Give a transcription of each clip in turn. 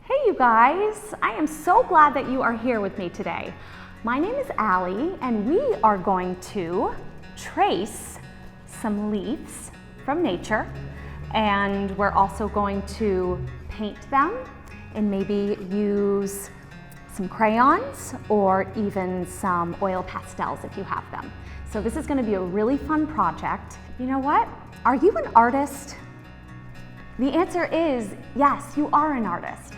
Hey you guys, I am so glad that you are here with me today. My name is Allie and we are going to trace some leaves from nature, and we're also going to paint them and maybe use some crayons or even some oil pastels if you have them. So this is going to be a really fun project. You know what? Are you an artist? The answer is yes, you are an artist.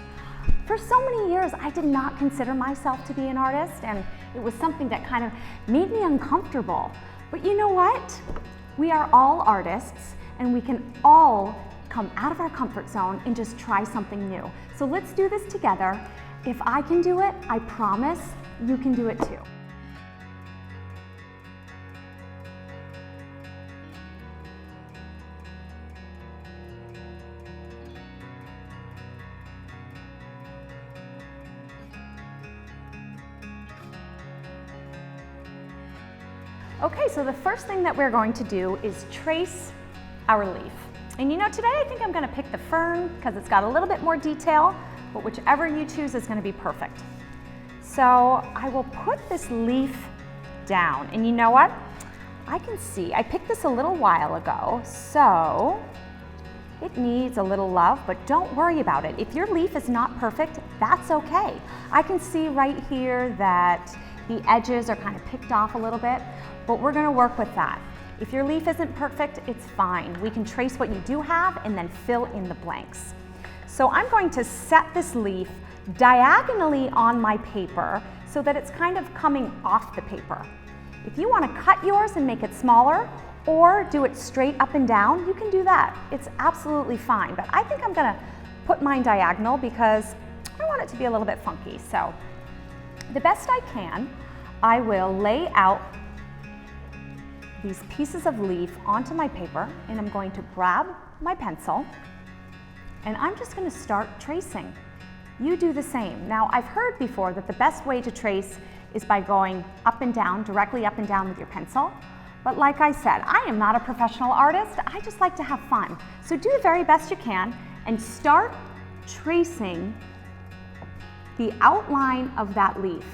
For so many years, I did not consider myself to be an artist, and it was something that kind of made me uncomfortable. But you know what? We are all artists, and we can all come out of our comfort zone and just try something new. So let's do this together. If I can do it, I promise you can do it too. Okay, so the first thing that we're going to do is trace our leaf. And you know, today I think I'm going to pick the fern because it's got a little bit more detail, but whichever you choose is going to be perfect. So I will put this leaf down, and you know what? I can see, I picked this a little while ago, so it needs a little love, but don't worry about it. If your leaf is not perfect, that's okay. I can see right here that the edges are kind of picked off a little bit, but we're going to work with that. If your leaf isn't perfect, it's fine. We can trace what you do have and then fill in the blanks. So I'm going to set this leaf diagonally on my paper so that it's kind of coming off the paper. If you want to cut yours and make it smaller or do it straight up and down, you can do that. It's absolutely fine, but I think I'm going to put mine diagonal because I want it to be a little bit funky. So the best I can, I will lay out these pieces of leaf onto my paper, and I'm going to grab my pencil and I'm just going to start tracing. You do the same. Now, I've heard before that the best way to trace is by going up and down, directly up and down with your pencil. But like I said, I am not a professional artist. I just like to have fun. So do the very best you can and start tracing the outline of that leaf.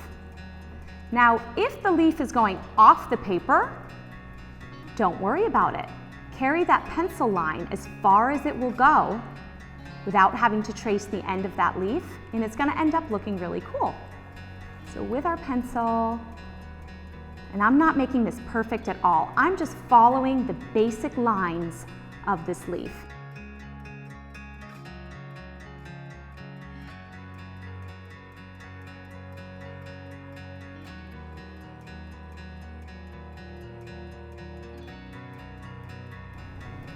Now, if the leaf is going off the paper, don't worry about it. Carry that pencil line as far as it will go without having to trace the end of that leaf, and it's going to end up looking really cool. So with our pencil, and I'm not making this perfect at all, I'm just following the basic lines of this leaf.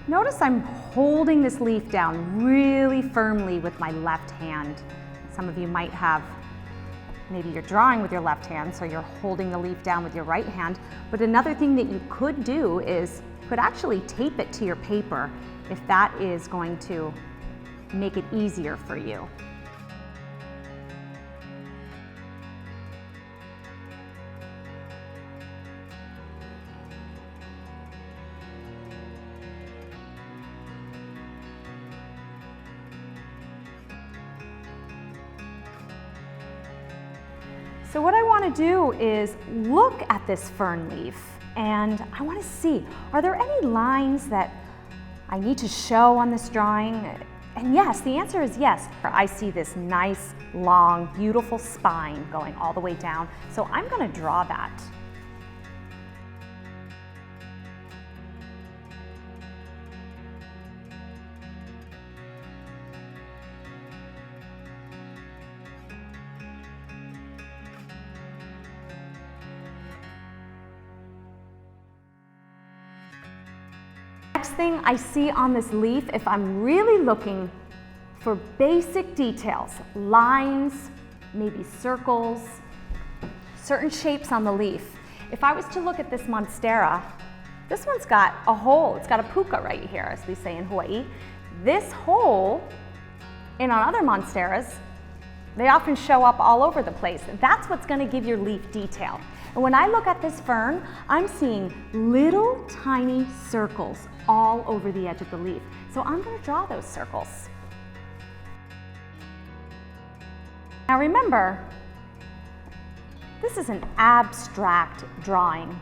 Notice I'm holding this leaf down really firmly with my left hand. Some of you might have, maybe you're drawing with your left hand, so you're holding the leaf down with your right hand. But another thing that you could do is you could actually tape it to your paper if that is going to make it easier for you. So what I want to do is look at this fern leaf, and I want to see, are there any lines that I need to show on this drawing? And yes, the answer is yes. I see this nice, long, beautiful spine going all the way down, so I'm going to draw that. Next thing I see on this leaf, if I'm really looking for basic details, lines, maybe circles, certain shapes on the leaf. If I was to look at this monstera, this one's got a hole, it's got a puka right here, as we say in Hawaii. This hole, and on other monsteras, they often show up all over the place. That's what's going to give your leaf detail. And when I look at this fern, I'm seeing little tiny circles all over the edge of the leaf. So I'm going to draw those circles. Now remember, this is an abstract drawing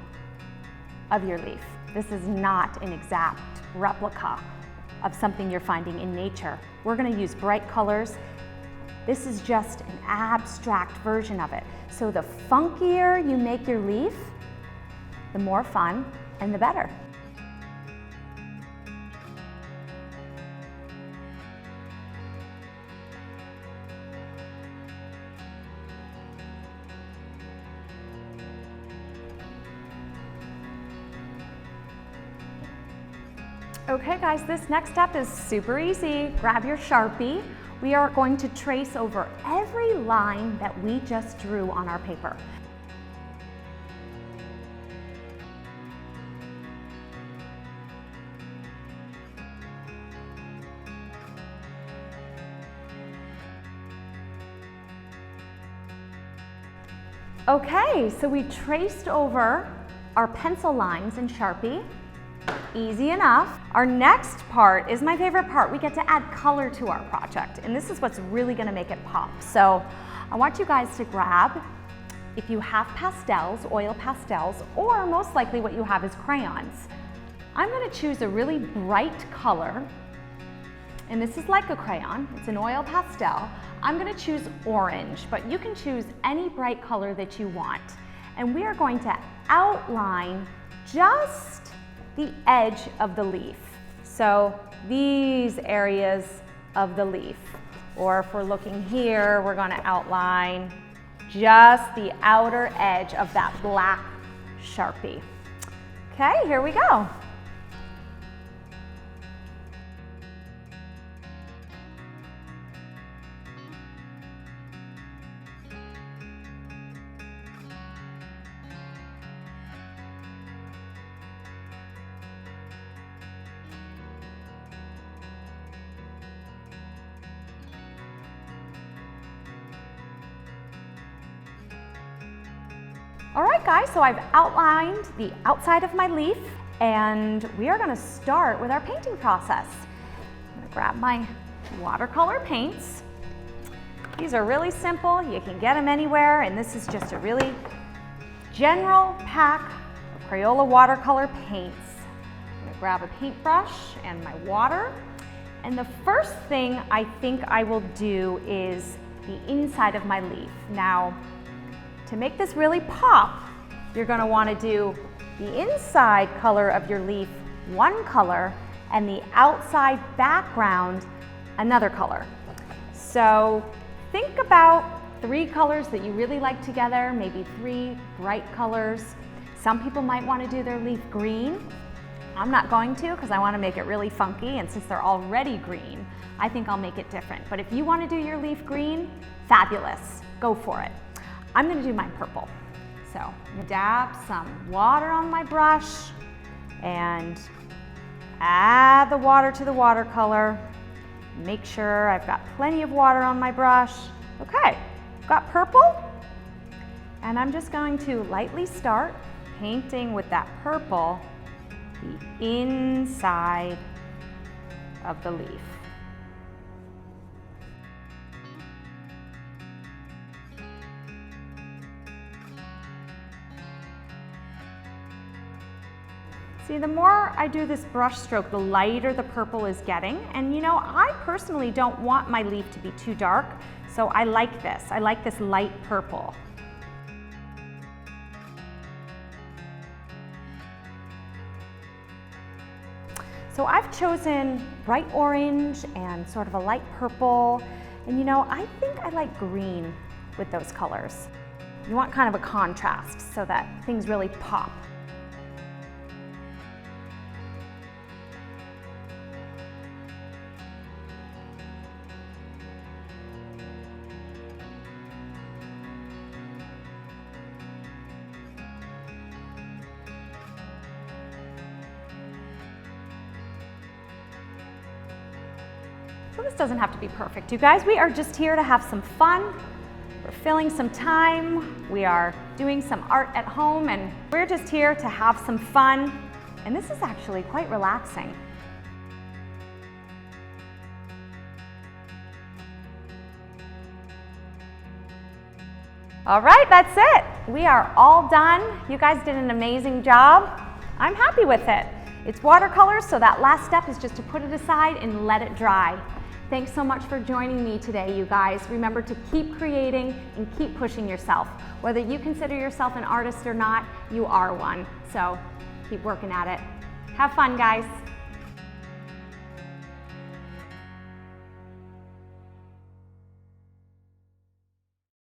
of your leaf. This is not an exact replica of something you're finding in nature. We're going to use bright colors. This is just an abstract version of it. So the funkier you make your leaf, the more fun and the better. Okay guys, this next step is super easy. Grab your Sharpie. We are going to trace over every line that we just drew on our paper. Okay, so we traced over our pencil lines in Sharpie. Easy enough. Our next part is my favorite part. We get to add color to our project, and this is what's really going to make it pop. So I want you guys to grab, if you have pastels, oil pastels, or most likely what you have is crayons. I'm going to choose a really bright color, and this is like a crayon. It's an oil pastel. I'm going to choose orange, but you can choose any bright color that you want. And we are going to outline just the edge of the leaf. So these areas of the leaf. Or if we're looking here, we're going to outline just the outer edge of that black Sharpie. Okay, here we go. All right guys, so I've outlined the outside of my leaf, and we are gonna start with our painting process. I'm gonna grab my watercolor paints. These are really simple, you can get them anywhere, and this is just a really general pack of Crayola watercolor paints. I'm gonna grab a paintbrush and my water, and the first thing I think I will do is the inside of my leaf. Now, to make this really pop, you're going to want to do the inside color of your leaf one color and the outside background another color. So think about 3 colors that you really like together, maybe 3 bright colors. Some people might want to do their leaf green. I'm not going to because I want to make it really funky, and since they're already green, I think I'll make it different. But if you want to do your leaf green, fabulous, go for it. I'm going to do mine purple. So I'm going to dab some water on my brush and add the water to the watercolor. Make sure I've got plenty of water on my brush. Okay, I've got purple, and I'm just going to lightly start painting with that purple the inside of the leaf. See, the more I do this brush stroke, the lighter the purple is getting. And you know, I personally don't want my leaf to be too dark, so I like this. I like this light purple. So I've chosen bright orange and sort of a light purple. And you know, I think I like green with those colors. You want kind of a contrast so that things really pop. So this doesn't have to be perfect, you guys. We are just here to have some fun. We're filling some time. We are doing some art at home, and we're just here to have some fun. And this is actually quite relaxing. All right, that's it. We are all done. You guys did an amazing job. I'm happy with it. It's watercolors, so that last step is just to put it aside and let it dry. Thanks so much for joining me today, you guys. Remember to keep creating and keep pushing yourself. Whether you consider yourself an artist or not, you are one. So keep working at it. Have fun, guys.